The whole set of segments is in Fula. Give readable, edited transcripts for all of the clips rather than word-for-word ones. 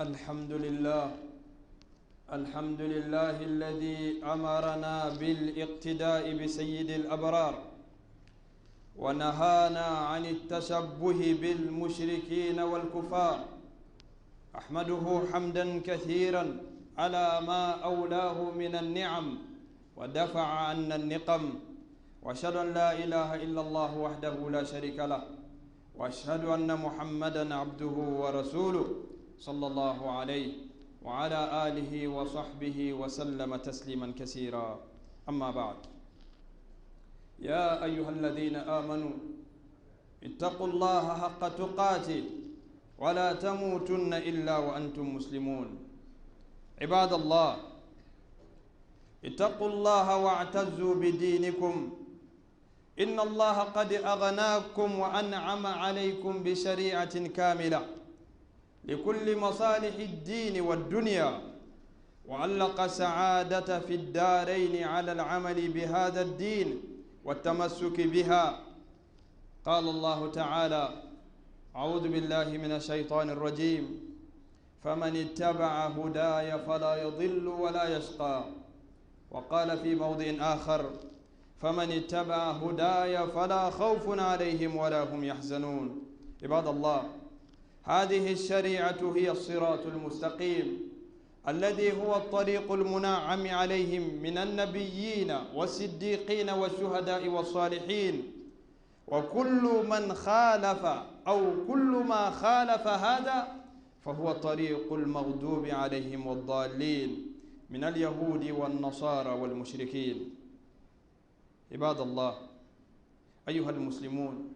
الحمد لله الحمد لله الذي أمرنا بالاقتداء بسيد الأبرار ونهانا عن التشبه بالمشركين والكفار. أحمده حمدا كثيرا على ما أولاه من النعم ودفع عنا النقم، وأشهد أن لا إله إلا الله وحده لا شريك له، وأشهد أن محمدا عبده ورسوله صلى الله عليه وعلى آله وصحبه وسلم تسليما كثيرا. أما بعد، يا أيها الذين آمنوا اتقوا الله حق تقاته ولا تموتن إلا وأنتم مسلمون. عباد الله، اتقوا الله واعتزوا بدينكم، إن الله قد أغناكم وأنعم عليكم بشريعة كاملة لكل مصالح الدين والدنيا، وعلق السعادة في الدارين على العمل بهذا الدين والتمسك بها. قال الله تعالى: أعوذ بالله من الشيطان الرجيم: فمن اتبع هداي فلا يضل ولا يشقى. وقال في موضع آخر: فمن اتبع هداي فلا خوف عليهم ولا هم يحزنون. عباد الله، هذه الشريعة هي الصراط المستقيم الذي هو الطريق المنعم عليهم من النبيين والصديقين والشهداء والصالحين، وكل من خالف أو كل ما خالف هذا فهو طريق المغضوب عليهم والضالين من اليهود والنصارى والمشركين. عباد الله، أيها المسلمون،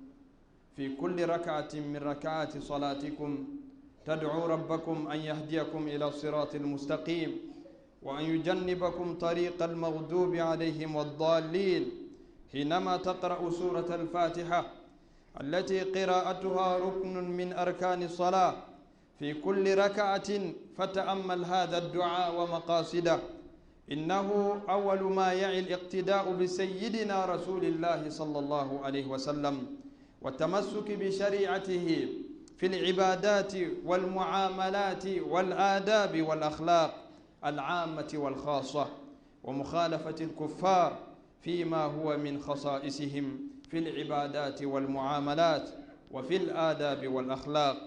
في كل ركعة من ركعات صلاتكم تدعوا ربكم أن يهديكم إلى الصراط المستقيم وأن يجنبكم طريق المغضوب عليهم والضالين حينما تقرأ سورة الفاتحة التي قراءتها ركن من أركان الصلاة في كل ركعة. فتأمل هذا الدعاء ومقاصده، إنه أول ما يعي الاقتداء بسيدنا رسول الله صلى الله عليه وسلم والتمسك بشريعته في العبادات والمعاملات والآداب والأخلاق العامة والخاصة، ومخالفة الكفار فيما هو من خصائصهم في العبادات والمعاملات وفي الآداب والأخلاق،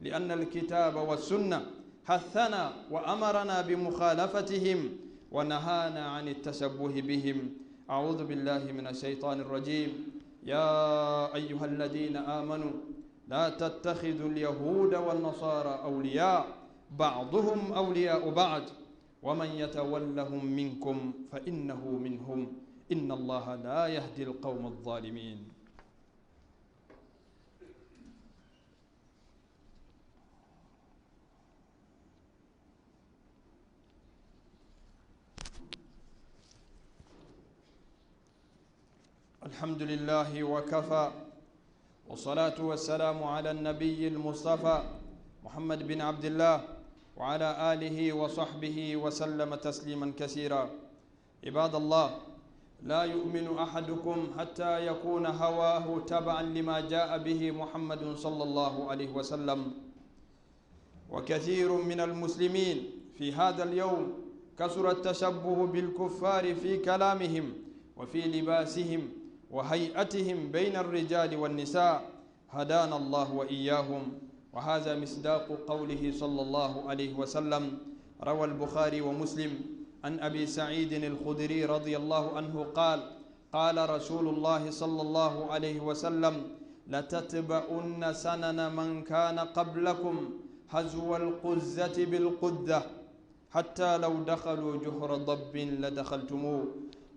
لأن الكتاب والسنة حثنا وأمرنا بمخالفتهم ونهانا عن التشبه بهم. أعوذ بالله من الشيطان الرجيم: يا أيها الذين آمنوا لا تتخذوا اليهود والنصارى أولياء بعضهم أولياء بعض ومن يتولهم منكم فإنه منهم إن الله لا يهدي القوم الظالمين. الحمد لله وكفى، والصلاة والسلام على النبي المصطفى محمد بن عبد الله وعلى آله وصحبه وسلم تسليما كثيرا. عباد الله، لا يؤمن أحدكم حتى يكون هواه تبعا لما جاء به محمد صلى الله عليه وسلم. وكثير من المسلمين في هذا اليوم كثر التشبه بالكفار في كلامهم وفي لباسهم وهيئتهم بين الرجال والنساء، هدانا الله وإياهم. وهذا مصداق قوله صلى الله عليه وسلم. روى البخاري ومسلم عن أبي سعيد الخدري رضي الله عنه قال: قال رسول الله صلى الله عليه وسلم: لتتبعن سنن من كان قبلكم هزو القزة بالقدة حتى لو دخلوا جحر ضب لدخلتموه.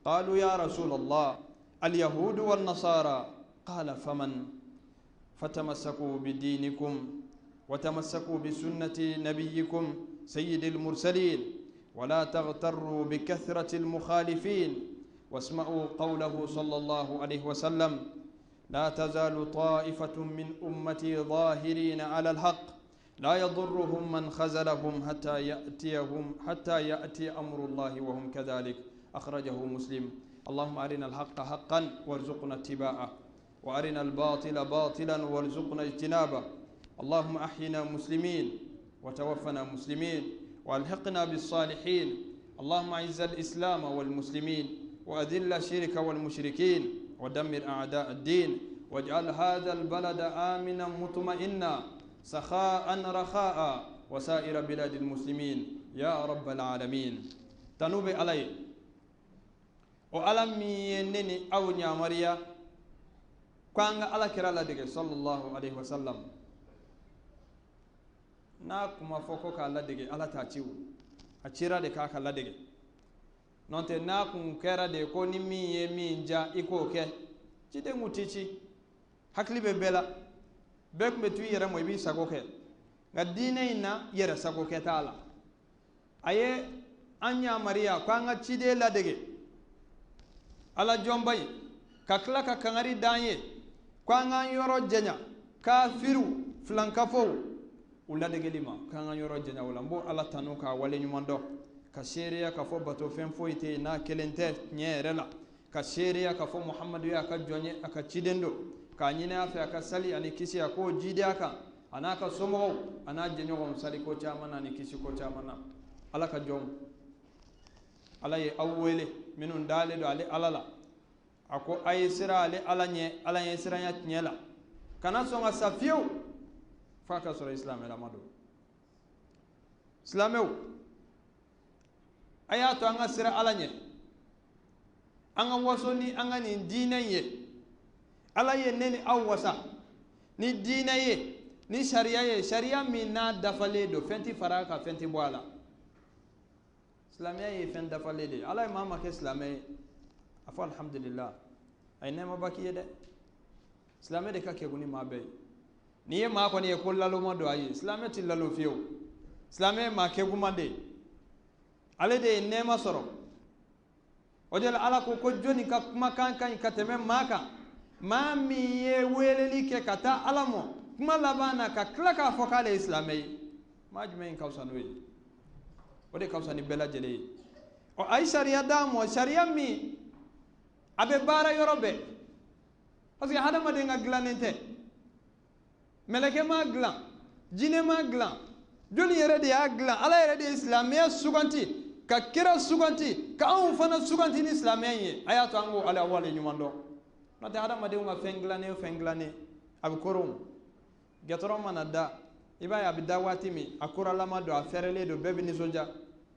قالوا: يا رسول الله، اليهود والنصارى؟ قال: فمن؟ فتمسكوا بدينكم وتمسكوا بسنة نبيكم سيد المرسلين، ولا تغتروا بكثرة المخالفين، واسمعوا قوله صلى الله عليه وسلم: لا تزال طائفة من أمتي ظاهرين على الحق لا يضرهم من خذلهم حتى يأتي أمر الله وهم كذلك. أخرجه مسلم. اللهم أرنا الحق حقا وارزقنا اتباعه، وأرنا الباطل باطلا وارزقنا اجتنابه. اللهم أحينا مسلمين وتوفنا مسلمين والحقنا بالصالحين. اللهم اعز الإسلام والمسلمين وأذل الشرك والمشركين ودمر أعداء الدين واجعل هذا البلد آمنا مطمئنا سخاء رخاء وسائر بلاد المسلمين يا رب العالمين. تنوب علي وألم ينني أو نعمريا كان على كرالة صلى الله عليه وسلم ناكما فوكو كالا دغ على تاتيو أشيرا دكا كالا دغ نونتي ناكم كرا دي كو نيمي يمي نجا إيكو كي جدي متيشي hakli be bela bek me tu yere mo bi sago ke ngadine ina yere sago ke tala aye anya maria kwa nga chide la dege ala jombay kakla ka kangari danye kwa nga yoro jenya kafiru flankafo ulla dege lima kwa nga yoro jenya wala mbo ala tanu ka wale nyumando ka sheria ka fo bato fen foite na kelente nyere la ka sheria ka fo muhammadu ya ka jonye aka chidendo ka nyina afi aka sali ani kisi ako jide aka anaka somo ana jenyo sali ko chamana ni kisi ko chamana ala ka jom ala ye awwele minun dale do ale alala ako ay sira ale alanye alanye sira nya nyela kana so nga safiu faka sura islam ela mado islameu ayato anga sira alanye anga wasoni anga ni dinaye ala ye neni awwasa ni dinaye ni sharia ye sharia mina dafale do fenti faraka fenti boala islamia ye fen dafale de ala mama ke islamai afa alhamdulillah ay nema bakiye de islamai de ka ke guni mabe ni ye ma ko ni ko lalo mo do ayi islamai ti lalo fiyo islamai ma ke gumande ale de nema soro odel ala ko ko joni ka kuma kan ka teme maka ma mi ye weleli ke kata alamo kuma labana ka klaka fokale islamai majme kausa noyi ode kausa ni bela jele o ay sharia damo sharia mi abe bara yorobe parce que hada made nga glanente meleke ma glan jine ma glan joni yere de ya glan ala yere de islamia suganti ka kira suganti ka on fana suganti ni islamia ye ayato ango ala wale nyumando nate hada made nga fenglane abi korum getoro manada iba ya bida wati mi akura lama do aferele do bebi ni soja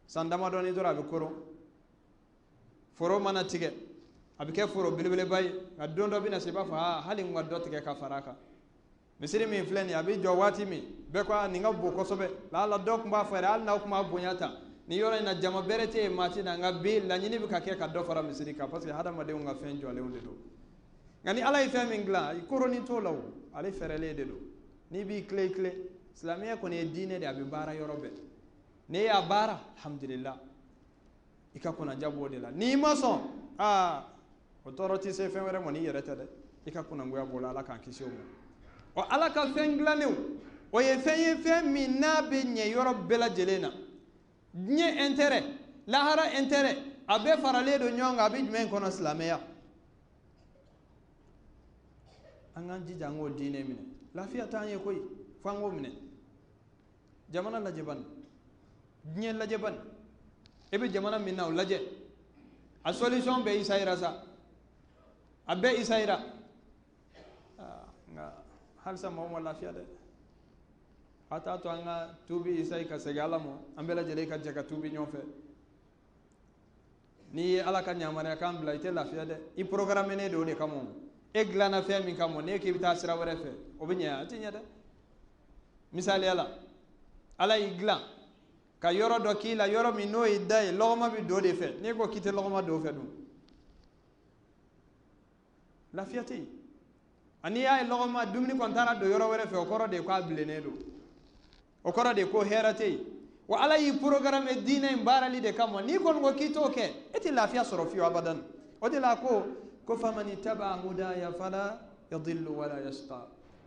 sandama do ni do abi korum foro mana tige abi ke foro bilibile bay adondo bina se ba fa hali ngwa do tige ka faraka misiri mi fleni abi jo wati mi be kwa ninga bo kosobe la la dok mba fere al na kuma bonyata ni yora na jama berete mati na ngabi la nyini bi ka ke ka do fara misiri ka parce que hada made nga fenjo le onde do ngani ala ife mingla ikoroni to law ala ferele de do ni bi kle islamia ko ne dine de abi bara yorobe ne ya bara alhamdulillah ikakuna jabo de la ni mason authority se fenwere mo ni yerete de ikakuna ngoya bola ala kan kisio mo o ala ka fengla ne o ye fe mi na be nye yorobe la jelena nye intérêt lahara intérêt abe farale do nyonga abi men kono islamia angan jijango dine mine lafiya tanye koy fango mine jamana la jeban nye la jeban ebe jamana minna laje a solution be isaira sa abe isaira nga halsa mo lafiya de ata to anga tubi isai ka segala mo ambela jele ka jaka tubi nyofe ni ala ka nyamara kan bla ite lafiya de i programme ne do de kamo egla na fe min kamo ne ke bita sira wore fe obinya atinya de misali ala igla ka yoro do kila yoro mi no idai logoma bi do de fe ne ko kite logoma do fe dum la fiati ani ay logoma dum ni kon tara do yoro wore fe o koro de ko ablene do o koro de ko herate wa ala yi programme dina imbarali de kamo ni kon go kito ke eti la fia soro fi abadan o de la ko فمن اتبع هدايا فلا يضل ولا يشقى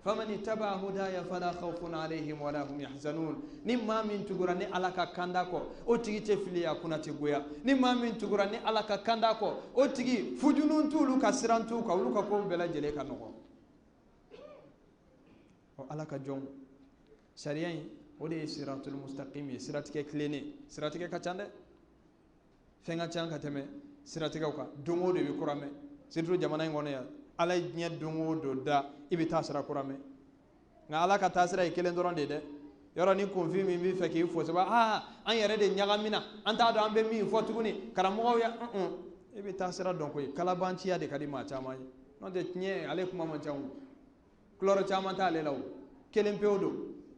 فمن اتبع هدايا فلا خوف عليهم ولا هم يحزنون نما من تغراني على كانداكو او تيجي تفليا كنا تغويا نما من تغراني على كانداكو او تيجي فجنون تولو كسرانتو كولو كوم بلا جلي كانو او على كجوم شريان o de ye siratul mustaqim ye siratigɛ tilennen siratigɛ ka ca dɛ fɛn ka ca ka tɛmɛ siratigɛw kan don o de bɛ kuramɛ surtout jamana in kɔnɔ yan ala ye diɲɛ don o don da i bɛ taa sira kuramɛ nka ala ka taa sira ye kelen dɔrɔn de dɛ yɔrɔ ni kunfin min b'i fɛ k'i fo sɛbɛn an yɛrɛ de ɲagamina an t'a dɔn an bɛ min fɔ tuguni karamɔgɔw ya i bɛ taa sira dɔn koyi kalabanciya de ka di maa caman ye n'o tɛ tiɲɛ ale kuma man ca o kulɔrɔ caman t'ale la o kelen pewu don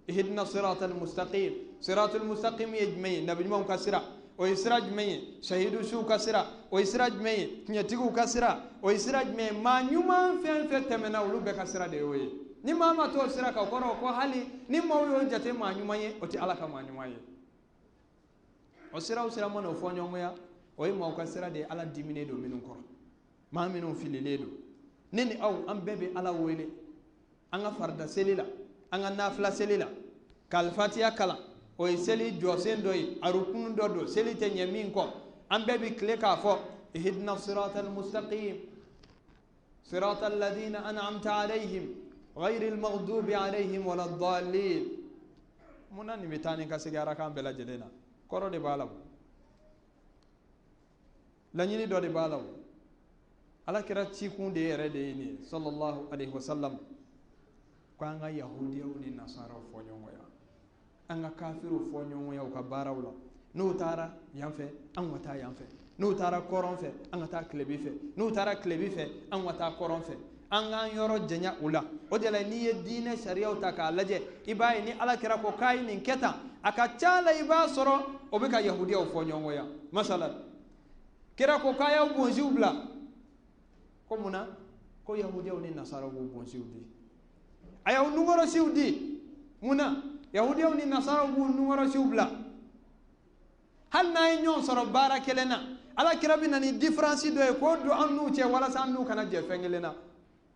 ihdina siratal mustaqim ye jumɛn ye nabi ɲumanw ka sira o ye sira jumɛn ye shahidu suw ka sira o ye sira jumɛn ye tiɲɛtigiw ka sira o ye sira jumɛn ye maa ɲuman fɛn fɛn tɛmɛna olu bɛɛ ka sira de y'o ye ni maa ma t'o sira kan o kɔrɔ ko hali ni maaw y'o jate maa ɲuman ye o tɛ ala ka maa ɲuman ye o siraw sira mana o fɔ ɲɔgɔnya o ye maaw ka sira de ye ala diminen don minnu kɔrɔ maa minnu fililen don ne ni aw an bɛɛ bɛ ala wele an ka farida seli la an ka nafila seli la ka alifatiya kalan o ye seli jɔsen dɔ ye a rukunu dɔ don seli tɛ ɲɛ min kɔ an bɛɛ bɛ tile k'a fɔ ihdina siratal mustaqim siratal ladina an'amta alayhim ghayril maghdubi alayhim walad dallin munna nin bɛ taa ni ka segin arakan bɛɛ lajɛlen na kɔrɔ de b'a la laɲini dɔ de b'a la ala kɛra cikun de yɛrɛ de ye nin ye sallallahu alaihi wasallam ko an ka yahudiyaw ni nasaraw fɔ ɲɔgɔnya an ka kafiriw fɔ ɲɔgɔnya u ka baaraw la n'u taara yan fɛ an ka taa yan fɛ n'u taara kɔrɔn fɛ an ka taa tilebi fɛ n'u taara tilebi fɛ an ka taa kɔrɔn fɛ an k'an yɔrɔ janya u la o de la n'i ye diinɛ sariyaw ta k'a lajɛ i b'a ye ni ala kɛra ko k'a ye nin kɛ tan a ka ca la i b'a sɔrɔ o bɛ ka yahudiyaw fɔ ɲɔgɔnya masalan kira ko k'a y'aw bonziw bila ko munna ko yahudiyaw ni nasaraw b'u bonziw di a y'aw nugɔrɔsiw di munna yahudiyaw ni nasaraw b'u nugɔrɔsiw bila hali n'a ye ɲɔgɔn sɔrɔ baara kelen na ala kira bɛ na ni différence dɔ ye k'o don an n'u cɛ walasa an n'u kana jɛ fɛn kelen na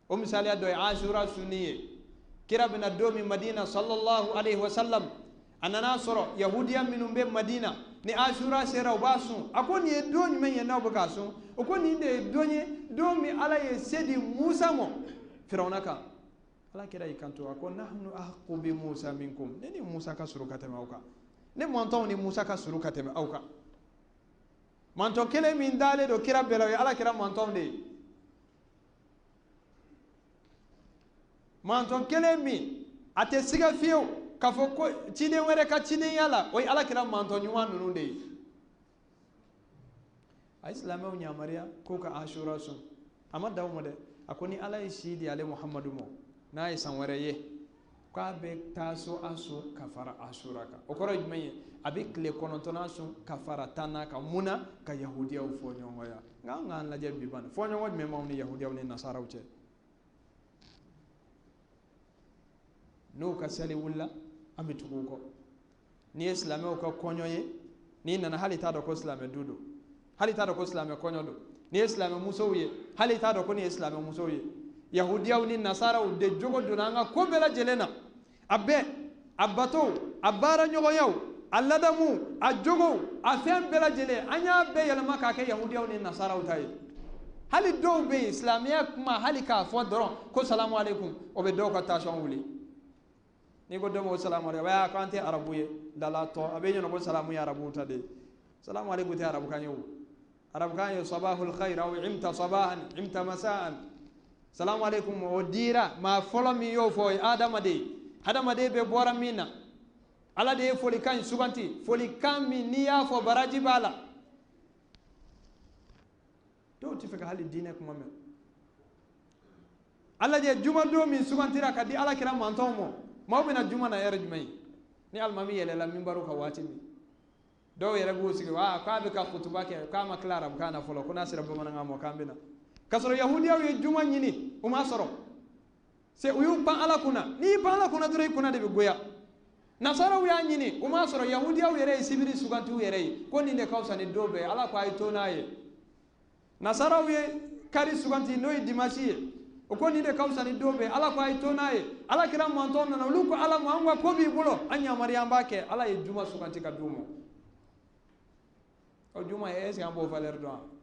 o misaliya dɔ ye ashura sunni ye kira bɛ na don min madina sallallahu alaihi wasallam a nana sɔrɔ yahudiya minnu bɛ madina ni ashura sera u b'a sun a ko nin ye don jumɛn ye n'aw bɛ k'a sun o ko nin de ye don ye don min ala ye se di musa ma firawuna kan ala kira y'i kanto a ko nahnu ahqqu bi musa minkum ne ni musa ka surun ka tɛmɛ aw kan ne mɔntɔnw ni musa ka surun ka tɛmɛ aw kan mɔntɔn kelen min dalen don kira bɛɛ la o ye ala kira mɔntɔnw de ye mɔntɔn kelen min a tɛ siga fiyewu k'a fɔ ko ciden wɛrɛ ka cidenya la o ye ala kira mɔntɔn ɲuman ninnu de ye a ye silamɛw yamaruya k'u ka ashura sun a ma d'aw ma dɛ a ko ni ala ye si di ale muhamadu ma n'a ye san wɛrɛ ye k'a bɛ taa so a sun ka fara ashura kan o kɔrɔ ye jumɛn ye a bɛ tile 9 sun ka fara 10 kan mun na ka yahudiyaw fɔ ɲɔgɔnya nka an k'an lajɛ bi bani fɔ ɲɔgɔn jumɛn b'anw ni yahudiyaw ni nasaraw cɛ n'u ka seli wulila an bɛ tugu u kɔ n'i ye silamɛw ka kɔɲɔ ye n'i nana hali t'a dɔn ko silamɛ du don hali t'a dɔn ko silamɛ kɔɲɔ don n'i ye silamɛ musow ye hali t'a dɔn ko nin ye silamɛ musow ye yahudiyaw ni nasaraw de jogo donna an ka ko bɛɛ lajɛlen na a bɛɛ a batow a baara ɲɔgɔnyaw a ladamu a jogow a fɛn bɛɛ lajɛlen an y'a bɛɛ yɛlɛma k'a kɛ yahudiyaw ni nasaraw ta ye hali dɔw bɛ yen silamɛya kuma hali k'a fɔ dɔrɔn ko salamu aleykum o bɛ dɔw ka tansiyɔn wuli n'i ko dɔ ma ko salamu aleykum a ko an tɛ arabu ye dalatɔ a bɛ ɲɛna ko salamu ye arabuw ta de ye salamu aleykum tɛ arabukan ye o arabukan ye sabahul khayr aw imta sabahan imta masaan salamu aleykum o dira maa fɔlɔ min y'o fɔ o ye adamaden hadamaden bɛ bɔra min na ala de ye folikan in suganti folikan min n'i y'a fɔ baraji b'a la dɔw tɛ fɛ ka hali diinɛ kuma mɛn ala de ye jumadon min sugantira ka di ala kira mantɔnw ma maaw bɛna juma na yɛrɛ jumɛn ye ni alimami yɛlɛla minbaru ka waati min dɔw yɛrɛ b'u sigi k'a bɛ ka kutuba kɛ k'a ma tila arabukan na fɔlɔ ko n'a sera bamanankan ma k'an bɛna k'a sɔrɔ yahudiyaw ye juma ɲini u m'a sɔrɔ se u y'u pan ala kunna n'i y'i pan ala kunna dɔrɔn i kunna de bɛ goya nasaraw y'a ɲini u m'a sɔrɔ yahudiyaw yɛrɛ ye sibiri suganti u yɛrɛ ye ko nin de ka fisa ni don bɛɛ ala ko a ye to n'a ye nasaraw ye kari suganti n'o ye dimanche ye o ko nin de ka fisa ni don bɛɛ ala ko a ye to n'a ye ala kira mantɔn nana olu ko ala ma an ka ko b'i bolo an yamaruya an b'a kɛ ala ye juma suganti ka d'u ma o juma est ce que an b'o valeur dɔn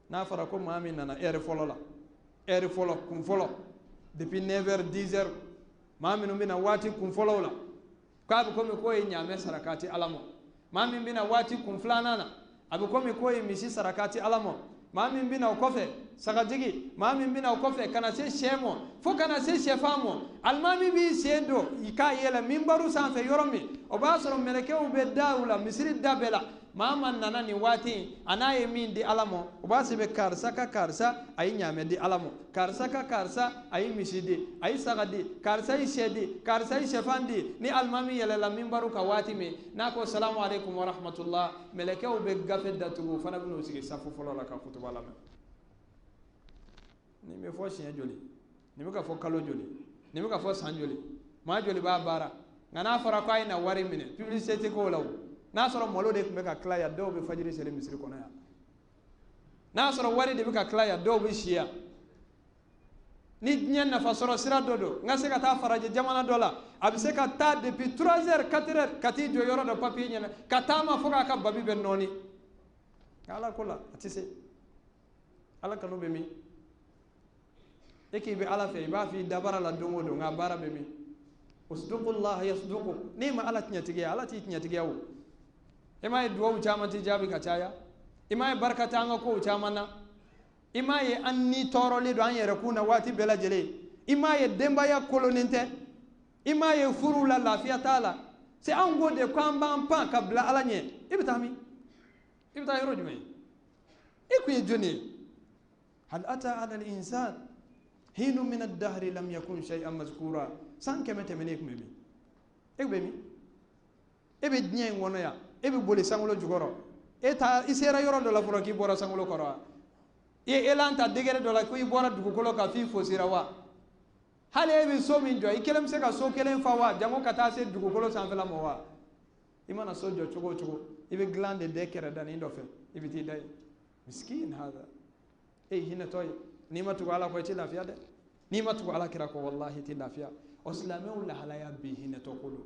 n'a fɔra ko maa min nana heure fɔlɔ la heure fɔlɔ kun fɔlɔ depuis 9h 10h ma min bina wati kun folola ka be ko mi ko nyame sarakati alamo ma min bina wati kun flanana abe ko mi ko misi sarakati alamo ma min bina kofe sagajigi ma min bina kofe kana se shemo fo kana se shefamo almami bi sendo ika yela mimbaru sanfe yoromi o ba soro meleke o be daula misri dabela mama nana ni wati anaye min di alamo o ba sebe karsa ka karsa ay nyame di alamo karsa ka karsa ay misidi ay sagadi karsa ay shedi karsa ay shefandi ni almami yela la mimbaru ka wati me nako assalamu alaikum wa rahmatullah meleke o be gafe datu fana bino sigi safu folo la ka kutuba la ni me fo shinya joli ni me ka fo kalo joli ni me ka fo san joli ma joli ba bara ngana fara ko ay na wari mine publicité ko law na soro molo de be ka klaya do be fajiri sele misri kono ya na soro wari de be ka klaya do be shia ni nyen na fa soro sira dodo ngase ka ta faraje jamana dola abise ka ta depuis 3h 4h kati jo yoro do papier nyena katama foka ka babi ben noni ala kola atise ala kanu be mi eki be ala fe ba fi dabara la dongo do nga bara be mi usduqullah yasduqu ni ma ala tinyatiga ala ti tinyatiga wo imay duwa chama ti jabi ka chaya imay barkata nga ko chama na imay anni toro le do an yere kuna wati bela jele imay demba ya koloninte imay furu la lafiya tala se an gode kwamba pan kabla ala nye ibtami yoro jume ikuye joni hal ata ala al insan hinu min ad-dahr lam yakun shay'an mazkura san kemete menek memi egbe mi ebe dnye ngono ya ebe bole sangulo jugoro eta isera yoro do la furo ki bora sangulo koro e elanta degere do la ko ibora dugukolo ka fi fosira wa hale ebe so min jo ikelem se ka so kelen fa wa jango kata se dugukolo san fela mo wa imana so jo chugo ibe glande de kere dan indo fe ibe ti dai miskin hada e hina toy nima tu ala ko ti lafiya de nima tu ala kira ko wallahi ti lafiya o islame wala halaya bi hina to kolo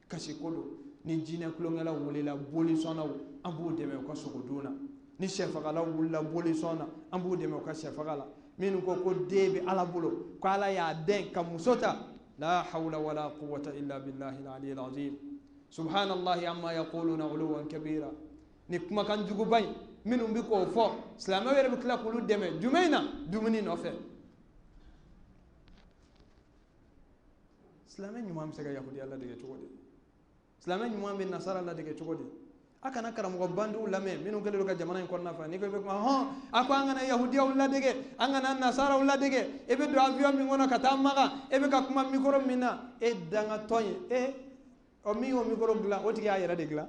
kashi kolo ni jina kulongela wulela boli sona ambu deme ko suguduna ni shefagala wulla boli sona ambu deme ko shefagala min ko debe ala bulo ko ala ya den kam musota la hawla wala quwwata illa billahi al-ali al-azim subhanallahi amma yaquluna uluwan kabira ni kuma kan jugu bay minum bi ko fo islamo yere bi kala kulu deme jumeina dumuni no fe islamo nyuma am sega yahudi alla de chogode islamo nyuma be nasara alla de chogode aka na karam go bandu lame minum kele ka jamana ko na fa ni ko be ko ho ako angana yahudi alla de angana nasara alla de e be do avion mi ngona kata maga e be ka kuma mikoro mina e danga toye e o mi mikoro gla o tigi ayera de gla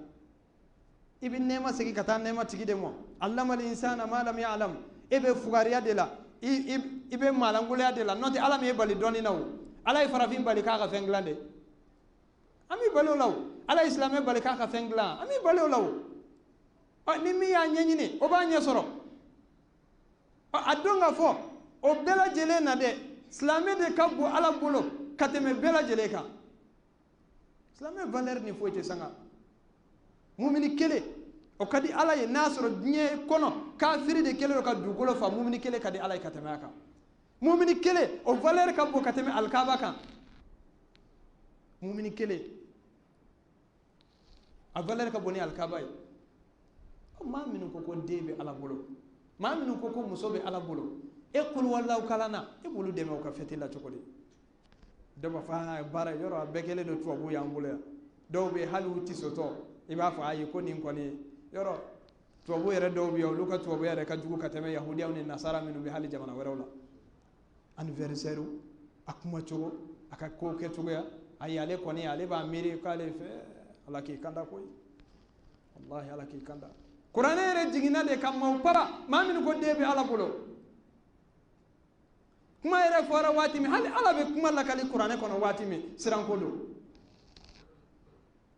ibn nema segi kata nema tigi de mo allama al insana ma lam ya'lam ibe fugariya de la ibe malangula de la noti alam e bali doni naw ala farafin bali ka fenglande ami balo law ala islam e bali ka fengla ami balo law o ni mi ya nyenyini o ba nyesoro o adonga fo o bela jele na de islamé de kabbu ala bolo kateme bela jele ka islamé valeur ni foite sanga mumini kele o kadi ala ye nasoro nye kono kafiri de kele o ka dugolo fa mumini kele kadi ala kateme aka mumini kele o valeur ka bo kateme alkaba kan mumini kele a valeur ka boni alkaba o ma minu ko debe ala bolo ma minu ko musobe ala bolo e kul wallahu kalana e bulu deme o ka fetila chokodi deba fa bara yoro bekele do tuwabu yambule dowbe halu tisoto iba fa ayi ko nin ko ni yoro tuwabu yere dowbe yo luka tuwabu yere ka jugu kateme yahudiya ni nasara minu be hali jamana werawla anniversaire akuma chogo aka ko ke chogo ya ayale ko ni ale ba miri kale fe ala ki kanda koy wallahi ala ki kanda qur'ane yere jigina de kam mo para ma min ko debe ala bolo kuma yere fora watimi hali ala be kuma la kali qur'ane kono watimi siran ko do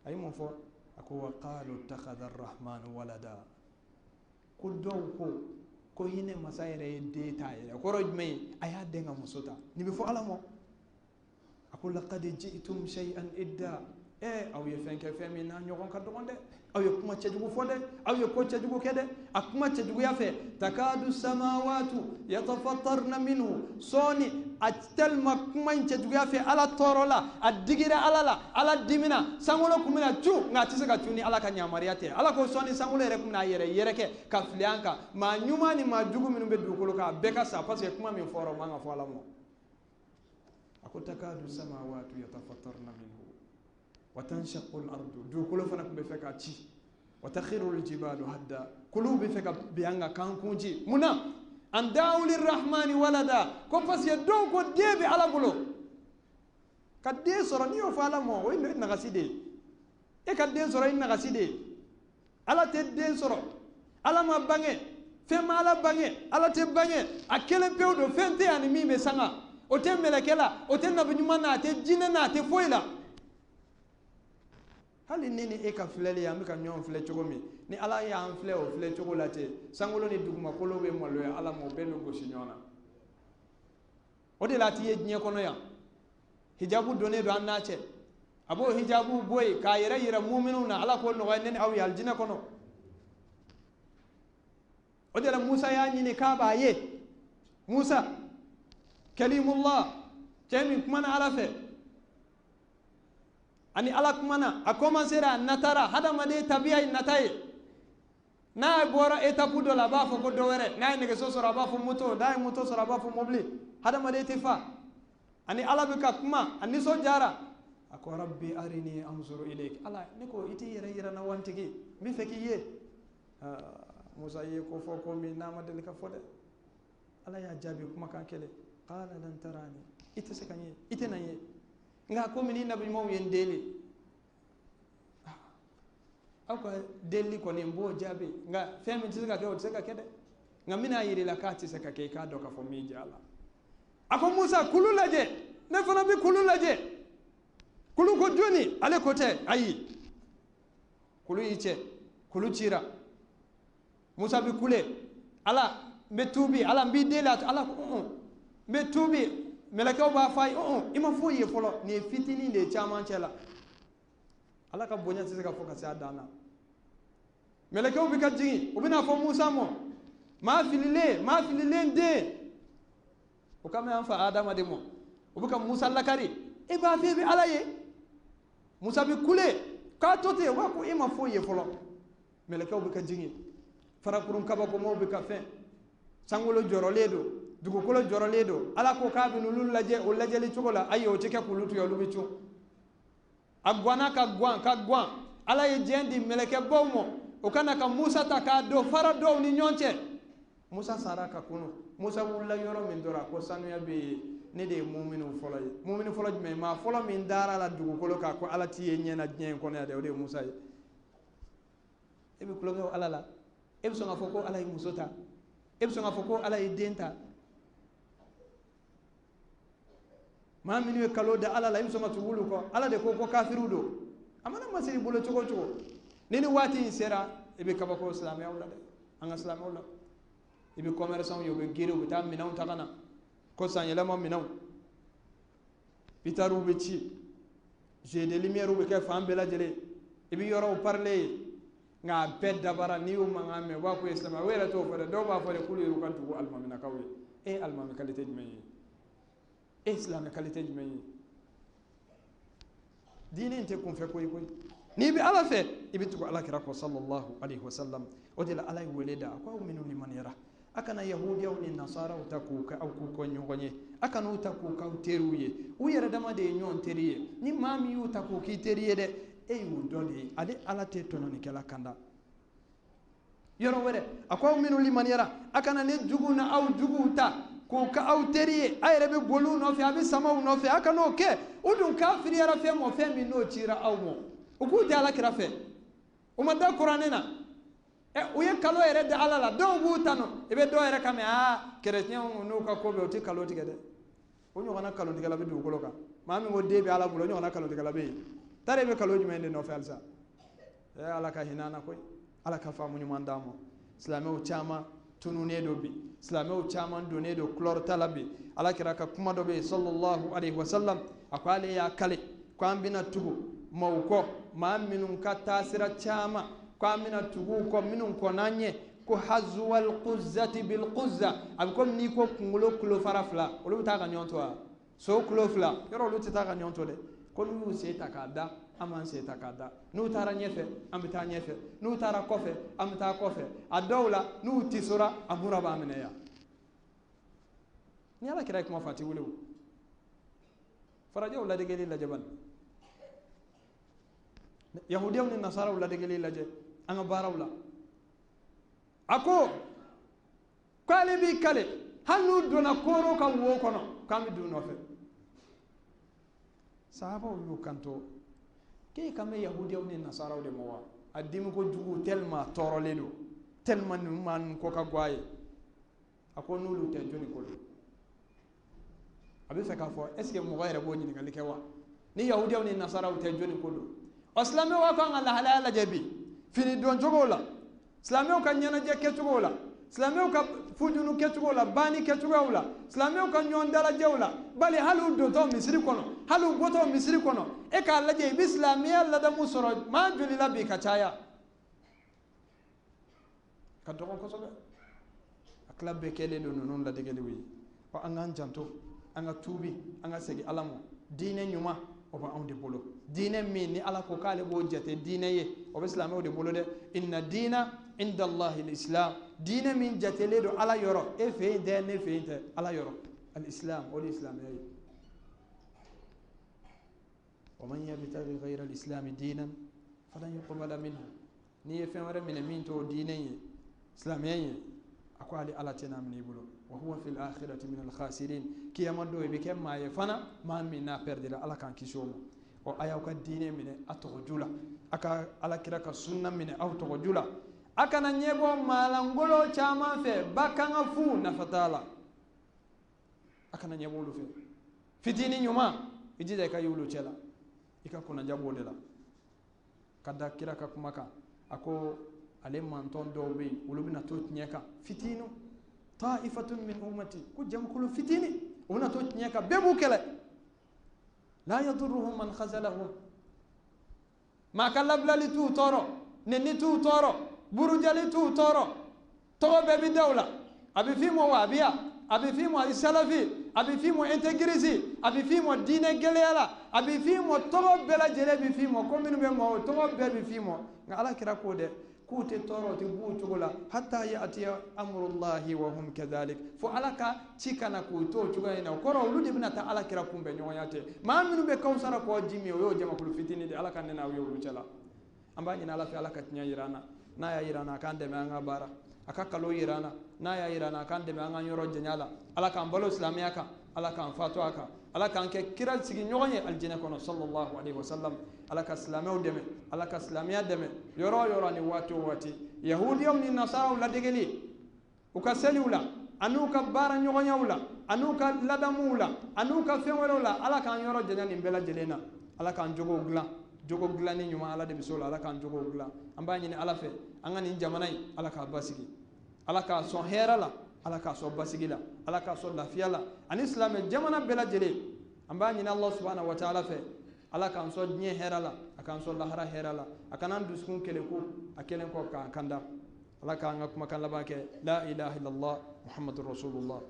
ay mo fo ako wa qalu takhadha ar-rahman walada kul do ko yine masayere de tayere ko rojme aya denga musota ni be fo ala mo ako laqad ji'tum shay'an idda aw ye fɛn kɛ fɛn min n'a ɲɔgɔn ka dɔgɔn dɛ aw ye kuma cɛjugu fɔ dɛ aw ye ko cɛjugu kɛ dɛ a kuma cɛjuguya fɛ takadu samawatu yatafattarna minhu sɔɔni a tellement kuma in cɛjuguya fɛ ala tɔɔrɔ la a digira ala la ala dimina sankolo kun bɛna cu nka a tɛ se ka cu ni ala ka yamaruya tɛ ala ko sɔɔni sankolo yɛrɛ kun bɛna yɛrɛ yɛrɛkɛ ka fili an kan maa ɲuman ni maa jugu minnu bɛ dugukolo kan a bɛɛ ka sa parce que kuma min fɔra o man ka fɔ ala ma a ko takadu samawatu yatafattarna minhu وتنشق الأرض dugukolo fana kun bɛ fɛ ka ci وتخر الجبال هدا kulu bɛ fɛ ka bin an kan kan kun ci munna an da'u lirrahmani walada ko parce que dɔw ko den bɛ ala bolo ka den sɔrɔ n'i y'o fɔ ala ma o ye nagasi de ye e ka den sɔrɔ i nagasi de ye ala tɛ den sɔrɔ ala ma bange fɛn ma ala bange ala tɛ bange a kelen pewu don fɛn tɛ ani min bɛ sanga o tɛ mɛlɛkɛ la o tɛ nabi ɲuman na a tɛ jinɛ na a tɛ foyi la hali ni e ka filɛli an bɛ ka ɲɔgɔn filɛ cogo min ni ala y'an filɛ o filɛ cogo la ten sankolo ni dugumakolo bɛ maloya ala ma o bɛɛ bɛ gosi ɲɔgɔn na o de la a t'i ye diɲɛ kɔnɔ yan hijabu donnen don an n'a cɛ a b'o hijabu bɔ yen k'a yɛrɛ yira muminunw na ala k'o nɔgɔya ne ni aw ye alijinɛ kɔnɔ o de la musa y'a ɲini k'a b'a ye musa kalimullah cɛ min kumana ala fɛ ani ala kumana a commencera a natara hadamaden tabiya ye nata ye n'a bɔra étape dɔ la a b'a fɔ ko dɔ wɛrɛ n'a ye nɛgɛso sɔrɔ a b'a fɔ moto n'a ye moto sɔrɔ a b'a fɔ mobili hadamaden tɛ fa ani ala bɛ ka kuma a nisɔndiyara a ko rabbi arini anzuru ilayk ala ne ko i t'i yɛrɛ yira n na wa n tigi n bɛ fɛ k'i ye musa ye ko fɔ ko min n'a ma deli ka fɔ dɛ ala y'a jaabi kumakan kelen qala lan tarani i tɛ se ka n ye i tɛ na n ye nka komi ni nabi ɲumanw ye n deli aw ka deli kɔni n b'o jaabi nka fɛn min tɛ se ka kɛ o tɛ se ka kɛ dɛ nka n bɛna yir'i la k'a tɛ se ka kɛ i k'a dɔn k'a fɔ min diya la a ko musa kulu lajɛ ne fana bɛ kulu lajɛ kulu ko jɔnni ale ko tɛ ayi kulu y'i cɛ kulu cira musa bɛ kule ala n bɛ tuubi ala n b'i deli ala ko n bɛ tuubi mɛlɛkɛw b'a fɔ a ye i ma foyi ye fɔlɔ nin ye fitinin de ye camancɛ la ala ka bonya tɛ se ka fɔ ka se a dan na mɛlɛkɛw bɛ ka jigin u bɛna fɔ musa ma maa fililen den o ka mɛn an fa adama de ma u bɛ ka musa lakari e b'a fɛ i bɛ ala ye musa bɛ kule k'a to ten u b'a ko e ma foyi ye fɔlɔ mɛlɛkɛw bɛ ka jigin farakurun kabakomaw bɛ ka fɛn sankolo jɔrɔlen don dugukolo jɔrɔlen don ala ko k'a bɛ n'olu lajɛ o lajɛli cogo la ayi o tɛ kɛ k'olu to yen olu bɛ cun a ganna ka gan ala ye diɲɛ di mɛlɛkɛbaw ma o kana ka musa ta k'a don fara dɔw ni ɲɔgɔn cɛ musa sara ka kunu musa wulila yɔrɔ min dɔrɔn a ko sanuya bɛ yen ne de ye mumini fɔlɔ ye mumini fɔlɔ jumɛn maa fɔlɔ min dara la dugukolo kan ko ala t'i ye ɲɛ na diɲɛ in kɔnɔ yan dɛ o de ye musa ye e bɛ tulonkɛ o ala la e bɛ sɔn k'a fɔ ko ala ye muso ta e bɛ sɔn k'a fɔ ko ala ye den ta maa minnu ye kalo da ala la i bɛ sɔn ka tugu olu kɔ ala de ko kafiriw don a mana masiri bolo cogo o cogo ni nin waati in sera i bɛ kabako silamɛyaw la dɛ an ka silamɛyaw la i bɛ commerçants ye u bɛ gere u bɛ taa minɛnw ta ka na ko sanyɛlɛma minɛnw bitariw bɛ ci jeux de lumière bɛ kɛ fan bɛɛ lajɛlen i bɛ yɔrɔw parler ye nka a bɛɛ dabara n'i y'o mankan mɛn u b'a fɔ ye silamɛ o yɛrɛ t'o fɔ dɛ dɔw b'a fɔ de k'olu y'u ka dugu alimaminakaw ye e alimami qualité jumɛn ye e silamɛ qualité jumɛn ye diinɛ in tɛ kunfɛ koyi koyi n'i bɛ ala fɛ i bɛ tugu alakira kɔ sallallahu alaihi wasallam o de la ala ye wele da a ko aw minnu limaniyara a kana yahudiyaw ni nasaraw ta k'u kɛ aw k'u kɔ ɲɔgɔn ye a kana u ta k'u k'aw teriw ye u yɛrɛ dama de ye ɲɔgɔn teri ye ni maa min y'u ta k'u k'i teri ye dɛ e y'u dɔ de ye ale ala tɛ tɔnɔnikɛla kanda yɔrɔ wɛrɛ a ko aw minnu limaniyara a kana ne jugu na aw juguw ta k'u ka aw teri ye a yɛrɛ bɛ boli u nɔfɛ a bɛ sama u nɔfɛ a kan'o kɛ u dun kafiriyara fɛn ma fɛn min n'o cira aw ma u k'u tɛ alakira fɛ u ma da kuranɛ na u ye kalo yɛrɛ da ala la dɔw b'u tanu i bɛ dɔw yɛrɛ kan mɛn kerecɛnw n'u ka ko bɛ u tɛ kalo tigɛ dɛ o ɲɔgɔnna kalotigɛla bɛ dugukolo kan maa min ko den bɛ ala bolo o ɲɔgɔnna kalotigɛla bɛ yen tari i bɛ kalo jumɛn de nɔfɛ halisa ala ka hinɛ an na koyi ala ka faamu ɲuman d'an ma silamɛw caman tununnen do bi silamɛw caman donnen do couleur ta la bi alakira ka kuma dɔ bɛ yen sallallahu alaihi wasallam a ko ale y'a kale ko an bɛna tugu mauko ma minun ka tasira chama kwa mina tugu ko minun ko nanye ko hazwal quzzati bil quzza abkom ni ko kungulo kulo farafla olu ta ka nyonto so kulo fla yoro olu ta ka nyonto de ko nu se takada aman se takada nu tara nyefe ambita nyefe nu tara kofe amta kofe adawla nu tisura amura ba mineya ni ala kira kuma fati wulu faraja wala de geli la jaban yahudiyaw ni nasara wala de geli la je anga barawla ako kale bi kale hanu dona koro ka wo kono kam du no fe sahaba yu kanto ke kame yahudiyaw ni nasara de mowa adim ko jugu tellement torolelo tellement man ko ka gwaye ako nulu te joni ko abi fe ka fo est ce que mo gayre bo ni ngali ke wa ni yahudiyaw ni nasara te joni ko do islami wa ko ngala halala jabi fini don jogola islami ka nyana je ke jogola islami ka fujunu ke jogola bani ke jogola islami ka nyon dala jewla bali halu do to misri kono halu boto misri kono e ka laje islamiya la da musoro ma juli la bi ka chaya ka to ko sobe akla be kele do non la degele wi o angan janto anga tubi anga segi alamu dine nyuma o ba on de bolo dine min ni ala ko kale bo jete dine ye o islam o de bolo de inna dina inda allah alislam dine min jete le do ala yoro e fe de ne fe de ala yoro alislam o islam ye wa man yabtaghi ghayra alislam dinan falan yuqbala minhu ni fe wara min to dine ye islam ye ako ali ala tena min bolo وهو في الآخرة من الخاسرين كي يمدو بكم ما يفنا ما منا perdre ala kan kisoma o ayaw ka dine mine atogojula aka ala kira ka sunna mine autogojula aka na nyebo malangolo chama fe bakanga fu na fatala aka na nyebo lu fe fitini nyuma ijida ka yulu chela ika kuna jabo de la kada kira ka kumaka ako ale manton do be ulubina to nyeka fitino طائفة من أمتي كجم كل فتيني ونا توتنيك بيبو كلا لا يضرهم من خذلهم ما كلب لي تو تورو نني تو تورو برجالي تو تورو تو بيبي دولة أبي في مو وابيا أبي في مو إسلافي أبي في مو إنتجريزي أبي في مو دين جليلا أبي في مو تو بلا جلبي في مو كمين بمو تو بيبي في مو على كرا كودة كوت تورو تبو تقولا حتى يأتي أمر الله وهم كذلك فعلك تيكنا كوتو تقولين وكرو لودي بنا تعالى كراكم بنيوياته ما منو بكوسارا كوجيمي ويو جما كل فتيني دي على كنا ويو رجلا أما إن على في على كتنيا يرانا نايا يرانا كان دم أنا بارا أكاكلو يرانا نايا يرانا كان دم أنا يورو جنيالا على كان بلو إسلاميا كان على كان فاتوا ala kan ke kiral sigi ñogoñe aljina kono sallallahu alayhi wa sallam ala ka islamew deme ala ka islamiya deme yoro yoro ni wati wati yahudiyom ni nasaraw la degeli uka seliwla anu ka bara ñogoñawla anu ka ladamula anu ka fenwelowla ala kan yoro jenya ni bela jelena ala kan jogo gla ni ñuma ala de bisola ala kan jogo gla amba ñini ala fe angani jamanay ala ka basigi ala ka son herala ala ka so basigila ala ka so lafiyala an islam jamana bela jele amba ni allah subhanahu wa ta'ala fe ala kan so nye herala akan so lahara herala akan duskun kele ko akelen ko ka kanda ala ka ngak makan labake la ilaha illallah muhammadur rasulullah